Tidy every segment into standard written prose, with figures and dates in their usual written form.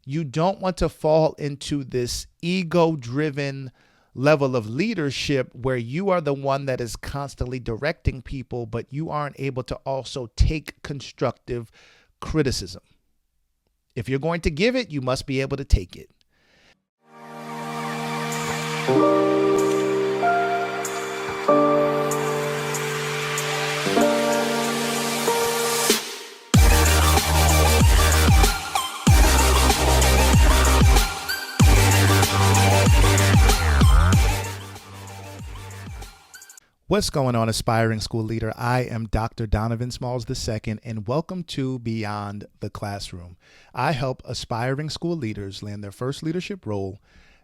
You don't want to fall into this ego-driven level of leadership where you are the one that is constantly directing people, but you aren't able to also take constructive criticism. If you're going to give it, you must be able to take it. What's going on, aspiring school leader? I am Dr. Donovan Smalls II, and welcome to Beyond the Classroom. I help aspiring school leaders land their first leadership role,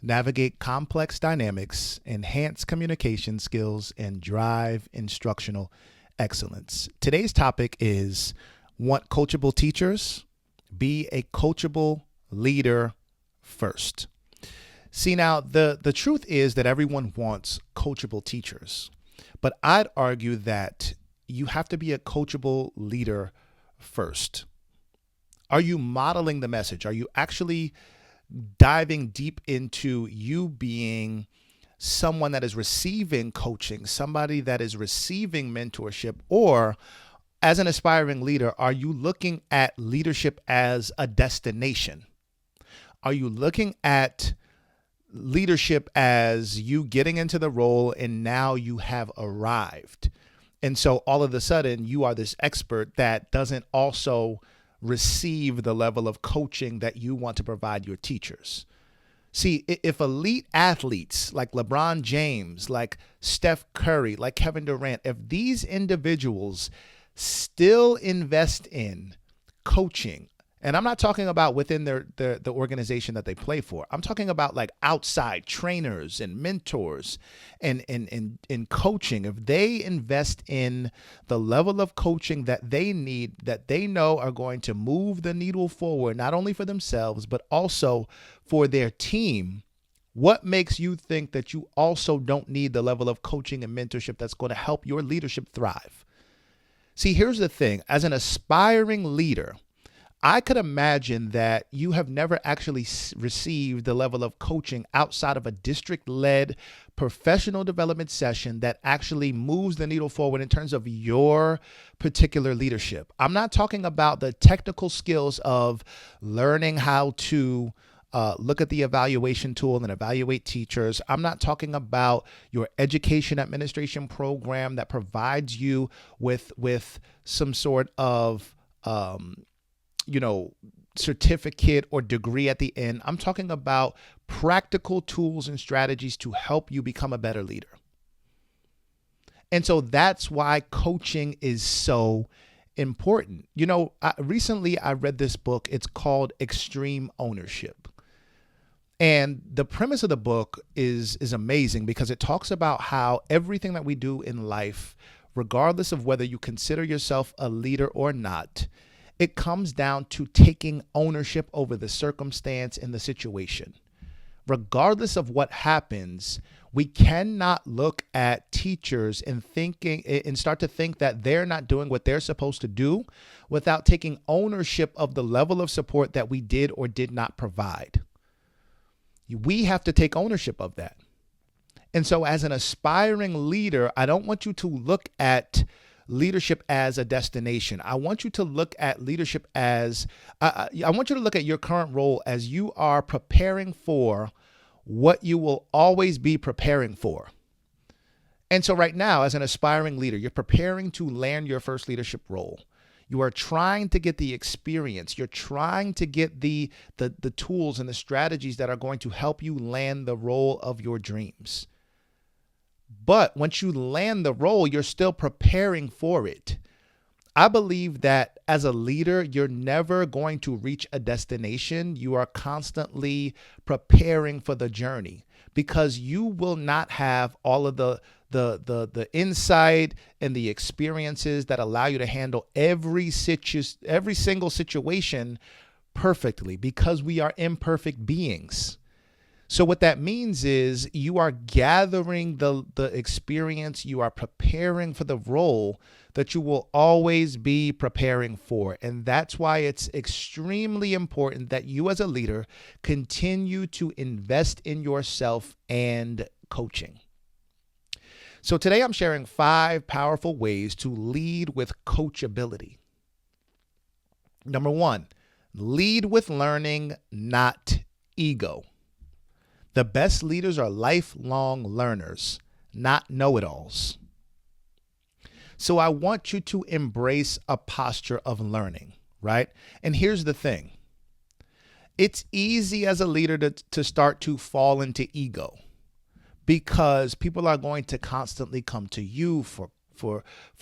navigate complex dynamics, enhance communication skills, and drive instructional excellence. Today's topic is: want coachable teachers? Be a coachable leader first. See, now, the truth is that everyone wants coachable teachers. But I'd argue that you have to be a coachable leader first. Are you modeling the message? Are you actually diving deep into you being someone that is receiving coaching, somebody that is receiving mentorship? Or as an aspiring leader, are you looking at leadership as a destination? Are you looking at leadership as you getting into the role and now you have arrived? And so all of a sudden you are this expert that doesn't also receive the level of coaching that you want to provide your teachers. See, if elite athletes like LeBron James, like Steph Curry, like Kevin Durant, if these individuals still invest in coaching, and I'm not talking about within the organization that they play for. I'm talking about like outside trainers and mentors and coaching. If they invest in the level of coaching that they need, that they know are going to move the needle forward, not only for themselves, but also for their team, what makes you think that you also don't need the level of coaching and mentorship that's going to help your leadership thrive? See, here's the thing. As an aspiring leader, I could imagine that you have never actually received the level of coaching outside of a district-led professional development session that actually moves the needle forward in terms of your particular leadership. I'm not talking about the technical skills of learning how to look at the evaluation tool and evaluate teachers. I'm not talking about your education administration program that provides you with some sort of certificate or degree at the end. I'm talking about practical tools and strategies to help you become a better leader. And so that's why coaching is so important. Recently I read this book. It's called Extreme Ownership. And the premise of the book is amazing because it talks about how everything that we do in life, regardless of whether you consider yourself a leader or not, it comes down to taking ownership over the circumstance and the situation. Regardless of what happens, we cannot look at teachers and start to think that they're not doing what they're supposed to do without taking ownership of the level of support that we did or did not provide. We have to take ownership of that. And so as an aspiring leader, I don't want you to look at leadership as a destination. I want you to look at leadership as, I want you to look at your current role as you are preparing for what you will always be preparing for. And so right now, as an aspiring leader, you're preparing to land your first leadership role. You are trying to get the experience. You're trying to get the tools and the strategies that are going to help you land the role of your dreams. But once you land the role, you're still preparing for it. I believe that as a leader, you're never going to reach a destination. You are constantly preparing for the journey because you will not have all of the insight and the experiences that allow you to handle every single situation perfectly because we are imperfect beings. So what that means is you are gathering the experience, you are preparing for the role that you will always be preparing for. And that's why it's extremely important that you as a leader continue to invest in yourself and coaching. So today I'm sharing 5 powerful ways to lead with coachability. Number 1, lead with learning, not ego. The best leaders are lifelong learners, not know-it-alls. So I want you to embrace a posture of learning, right? And here's the thing. It's easy as a leader to start to fall into ego because people are going to constantly come to you for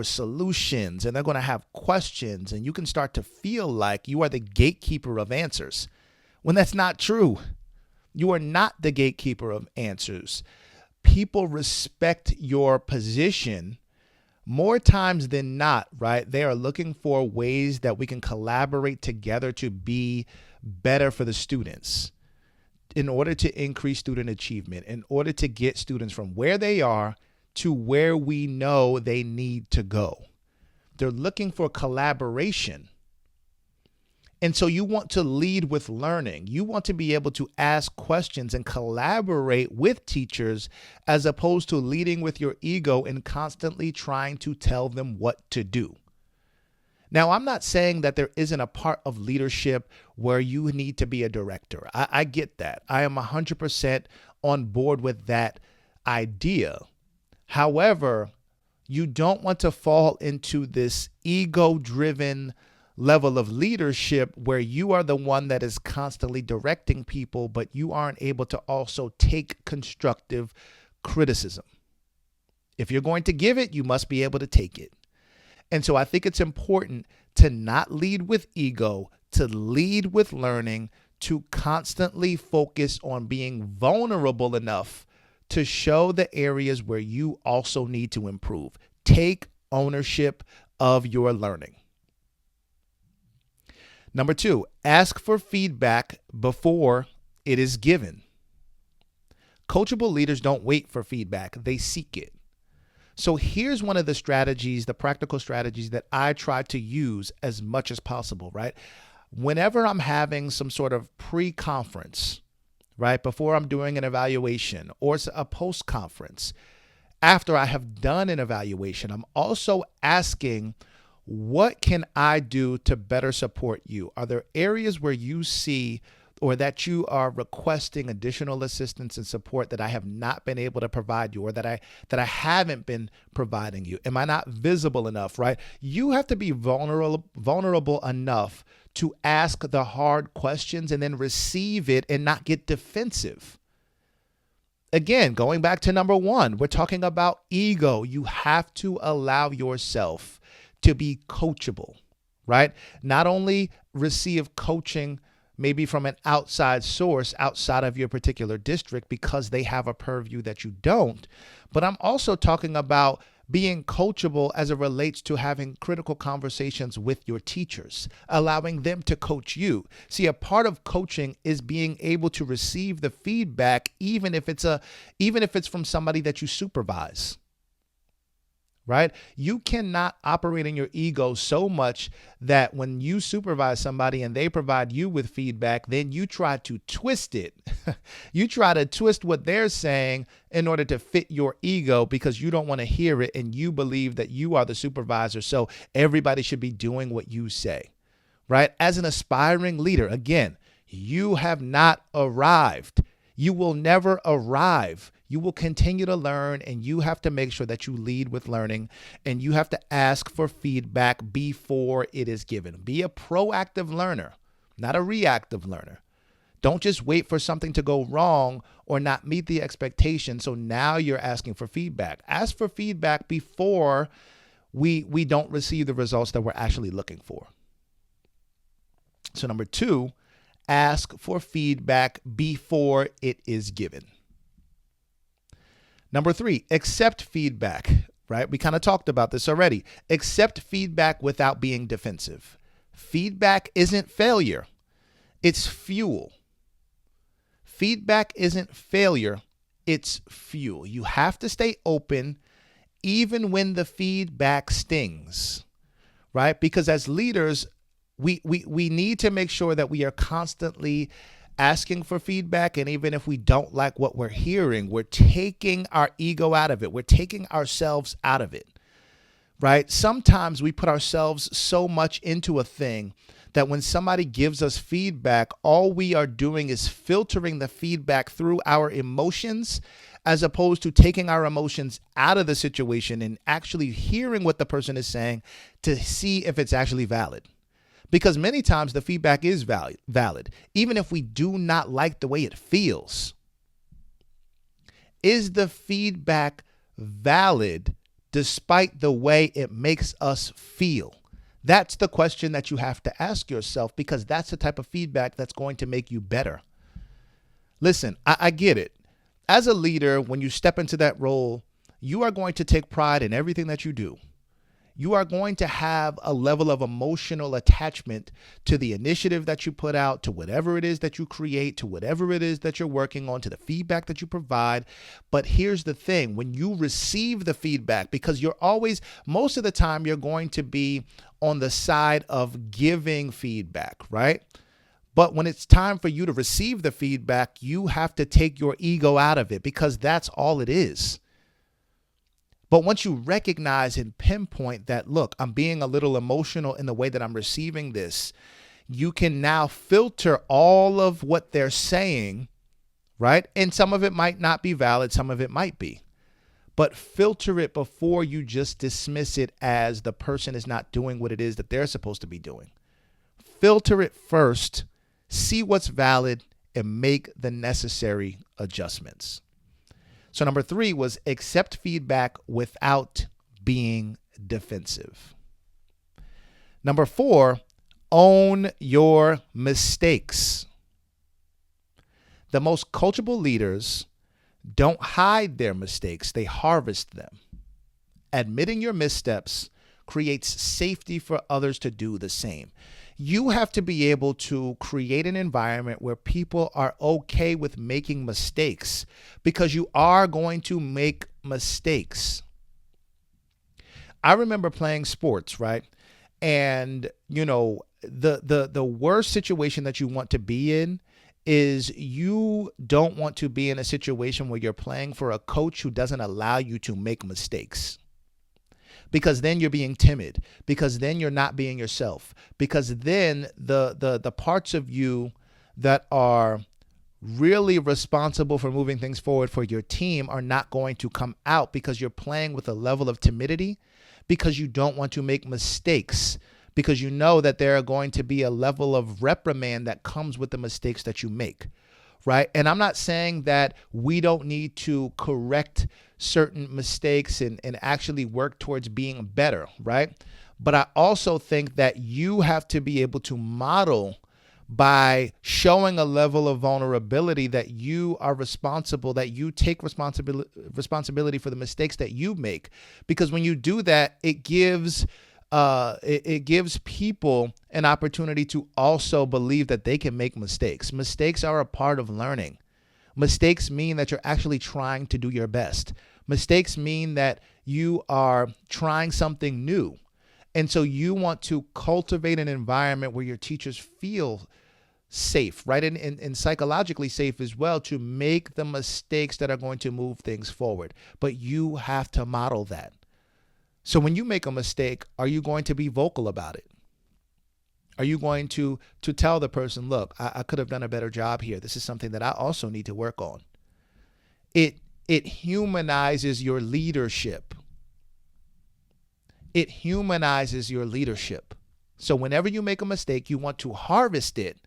solutions, and they're going to have questions, and you can start to feel like you are the gatekeeper of answers when that's not true. You are not the gatekeeper of answers. People respect your position more times than not, right? They are looking for ways that we can collaborate together to be better for the students in order to increase student achievement, in order to get students from where they are to where we know they need to go. They're looking for collaboration. And so you want to lead with learning. You want to be able to ask questions and collaborate with teachers as opposed to leading with your ego and constantly trying to tell them what to do. Now, I'm not saying that there isn't a part of leadership where you need to be a director. I get that. I am 100% on board with that idea. However, you don't want to fall into this ego-driven level of leadership where you are the one that is constantly directing people, but you aren't able to also take constructive criticism. If you're going to give it, you must be able to take it. And so I think it's important to not lead with ego, to lead with learning, to constantly focus on being vulnerable enough to show the areas where you also need to improve. Take ownership of your learning. Number 2, ask for feedback before it is given. Coachable leaders don't wait for feedback, they seek it. So here's one of the strategies, the practical strategies that I try to use as much as possible, right? Whenever I'm having some sort of pre-conference, right, before I'm doing an evaluation or a post-conference, after I have done an evaluation, I'm also asking, what can I do to better support you? Are there areas where you see or that you are requesting additional assistance and support that I have not been able to provide you, or that I haven't been providing you? Am I not visible enough, right? You have to be vulnerable enough to ask the hard questions and then receive it and not get defensive. Again, going back to number 1, we're talking about ego. You have to allow yourself to be coachable, right? Not only receive coaching maybe from an outside source outside of your particular district because they have a purview that you don't, but I'm also talking about being coachable as it relates to having critical conversations with your teachers, allowing them to coach you. See, a part of coaching is being able to receive the feedback, even if it's from somebody that you supervise. Right? You cannot operate in your ego so much that when you supervise somebody and they provide you with feedback, then you try to twist it. You try to twist what they're saying in order to fit your ego because you don't want to hear it and you believe that you are the supervisor. So everybody should be doing what you say, right? As an aspiring leader, again, you have not arrived. You will never arrive. You will continue to learn, and you have to make sure that you lead with learning, and you have to ask for feedback before it is given. Be a proactive learner, not a reactive learner. Don't just wait for something to go wrong or not meet the expectation. So now you're asking for feedback. Ask for feedback before we don't receive the results that we're actually looking for. So number 2, ask for feedback before it is given. Number 3, accept feedback, right? We kind of talked about this already. Accept feedback without being defensive. Feedback isn't failure. It's fuel. Feedback isn't failure, it's fuel. You have to stay open even when the feedback stings, right? Because as leaders, we need to make sure that we are constantly asking for feedback. And even if we don't like what we're hearing, we're taking our ego out of it. We're taking ourselves out of it, right? Sometimes we put ourselves so much into a thing that when somebody gives us feedback, all we are doing is filtering the feedback through our emotions, as opposed to taking our emotions out of the situation and actually hearing what the person is saying to see if it's actually valid. Because many times the feedback is valid, even if we do not like the way it feels. Is the feedback valid despite the way it makes us feel? That's the question that you have to ask yourself, because that's the type of feedback that's going to make you better. Listen, I get it. As a leader, when you step into that role, you are going to take pride in everything that you do. You are going to have a level of emotional attachment to the initiative that you put out, to whatever it is that you create, to whatever it is that you're working on, to the feedback that you provide. But here's the thing, when you receive the feedback, because you're always, most of the time, you're going to be on the side of giving feedback, right? But when it's time for you to receive the feedback, you have to take your ego out of it, because that's all it is. But once you recognize and pinpoint that, look, I'm being a little emotional in the way that I'm receiving this, you can now filter all of what they're saying, right? And some of it might not be valid, some of it might be. But filter it before you just dismiss it as the person is not doing what it is that they're supposed to be doing. Filter it first, see what's valid, and make the necessary adjustments. So number 3 was accept feedback without being defensive. Number 4, own your mistakes. The most coachable leaders don't hide their mistakes, they harvest them. Admitting your missteps creates safety for others to do the same. You have to be able to create an environment where people are okay with making mistakes, because you are going to make mistakes. I remember playing sports, right? And, the worst situation that you want to be in is you don't want to be in a situation where you're playing for a coach who doesn't allow you to make mistakes. Because then you're being timid, because then you're not being yourself, because then the parts of you that are really responsible for moving things forward for your team are not going to come out, because you're playing with a level of timidity, because you don't want to make mistakes, because you know that there are going to be a level of reprimand that comes with the mistakes that you make. Right. And I'm not saying that we don't need to correct certain mistakes and actually work towards being better. Right. But I also think that you have to be able to model by showing a level of vulnerability that you are responsible, that you take responsibility for the mistakes that you make. Because when you do that, it gives people an opportunity to also believe that they can make mistakes. Mistakes are a part of learning. Mistakes mean that you're actually trying to do your best. Mistakes mean that you are trying something new. And so you want to cultivate an environment where your teachers feel safe, right? And psychologically safe as well, to make the mistakes that are going to move things forward. But you have to model that. So when you make a mistake, are you going to be vocal about it? Are you going to tell the person, look, I could have done a better job here. This is something that I also need to work on. It humanizes your leadership. It humanizes your leadership. So whenever you make a mistake, you want to harvest it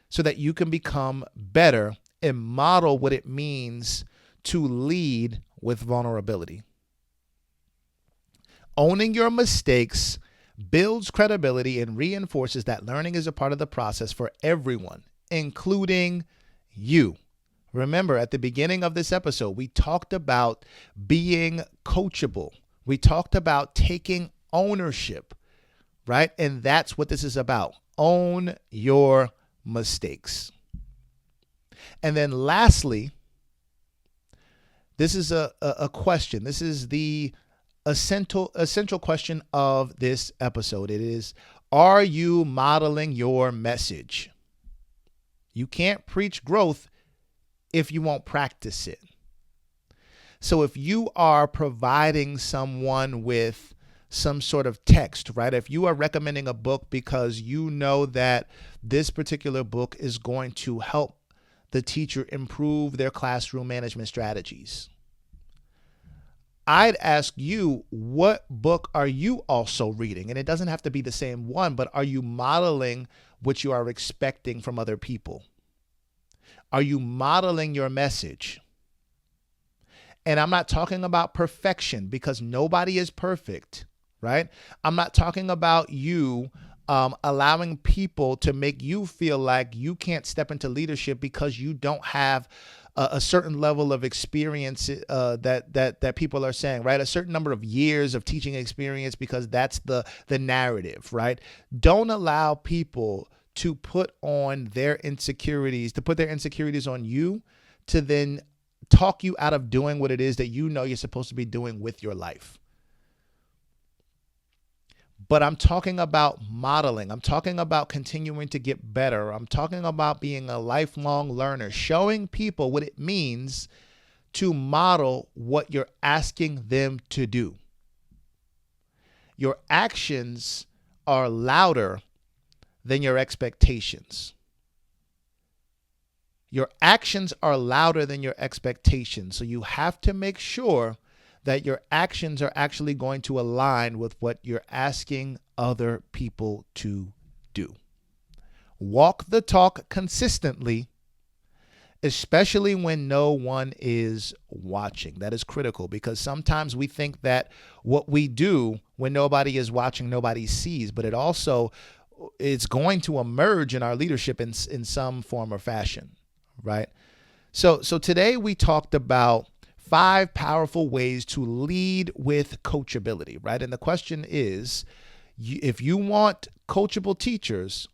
so that you can become better and model what it means to lead with vulnerability. Owning your mistakes builds credibility and reinforces that learning is a part of the process for everyone, including you. Remember, at the beginning of this episode, we talked about being coachable. We talked about taking ownership, right? And that's what this is about. Own your mistakes. And then lastly, this is a question. This is the essential question of this episode. It is, are you modeling your message? You can't preach growth if you won't practice it. So if you are providing someone with some sort of text, right? If you are recommending a book because you know that this particular book is going to help the teacher improve their classroom management strategies, I'd ask you, what book are you also reading? And it doesn't have to be the same one, but are you modeling what you are expecting from other people? Are you modeling your message? And I'm not talking about perfection, because nobody is perfect, right? I'm not talking about you allowing people to make you feel like you can't step into leadership because you don't have a certain level of experience that people are saying, right? A certain number of years of teaching experience, because that's the narrative, right? Don't allow people to put their insecurities on you, to then talk you out of doing what it is that you know you're supposed to be doing with your life. But I'm talking about modeling. I'm talking about continuing to get better. I'm talking about being a lifelong learner, showing people what it means to model what you're asking them to do. Your actions are louder than your expectations. Your actions are louder than your expectations. So you have to make sure that your actions are actually going to align with what you're asking other people to do. Walk the talk consistently, especially when no one is watching. That is critical, because sometimes we think that what we do when nobody is watching, nobody sees, but it's going to emerge in our leadership in some form or fashion, right? So today we talked about 5 powerful ways to lead with coachability, right? And the question is, if you want coachable teachers,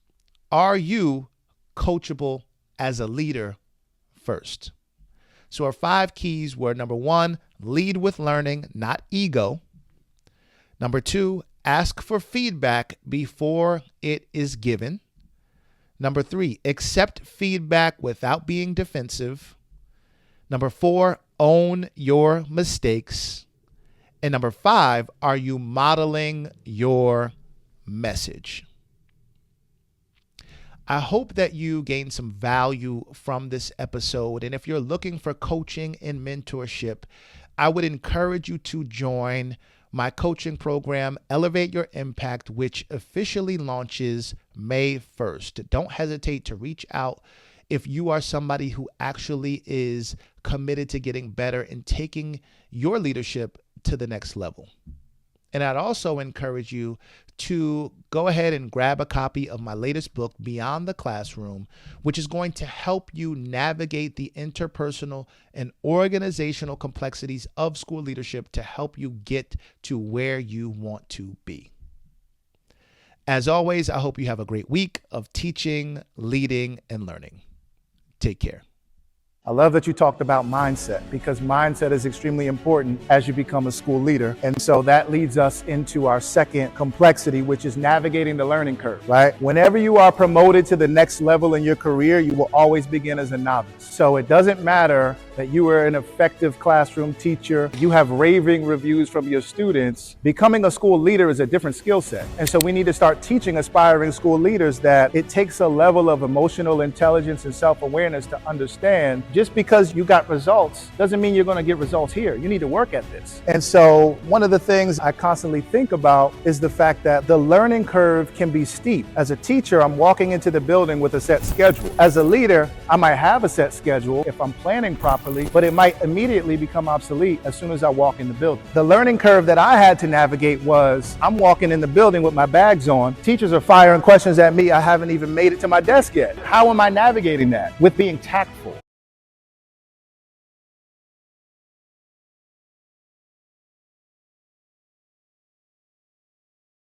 are you coachable as a leader first? So our 5 keys were: number 1, lead with learning, not ego. Number 2, ask for feedback before it is given. Number 3, accept feedback without being defensive. Number 4, own your mistakes. And number 5, are you modeling your message? I hope that you gained some value from this episode. And if you're looking for coaching and mentorship, I would encourage you to join my coaching program, Elevate Your Impact, which officially launches May 1st. Don't hesitate to reach out if you are somebody who actually is committed to getting better and taking your leadership to the next level. And I'd also encourage you to go ahead and grab a copy of my latest book, Beyond the Classroom, which is going to help you navigate the interpersonal and organizational complexities of school leadership to help you get to where you want to be. As always, I hope you have a great week of teaching, leading, and learning. Take care. I love that you talked about mindset, because mindset is extremely important as you become a school leader. And so that leads us into our second complexity, which is navigating the learning curve, right? Whenever you are promoted to the next level in your career, you will always begin as a novice. So it doesn't matter that you were an effective classroom teacher, you have raving reviews from your students. Becoming a school leader is a different skill set. And so we need to start teaching aspiring school leaders that it takes a level of emotional intelligence and self-awareness to understand just because you got results doesn't mean you're going to get results here. You need to work at this. And so one of the things I constantly think about is the fact that the learning curve can be steep. As a teacher, I'm walking into the building with a set schedule. As a leader, I might have a set schedule if I'm planning properly, but it might immediately become obsolete as soon as I walk in the building. The learning curve that I had to navigate was, I'm walking in the building with my bags on. Teachers are firing questions at me. I haven't even made it to my desk yet. How am I navigating that? With being tactful.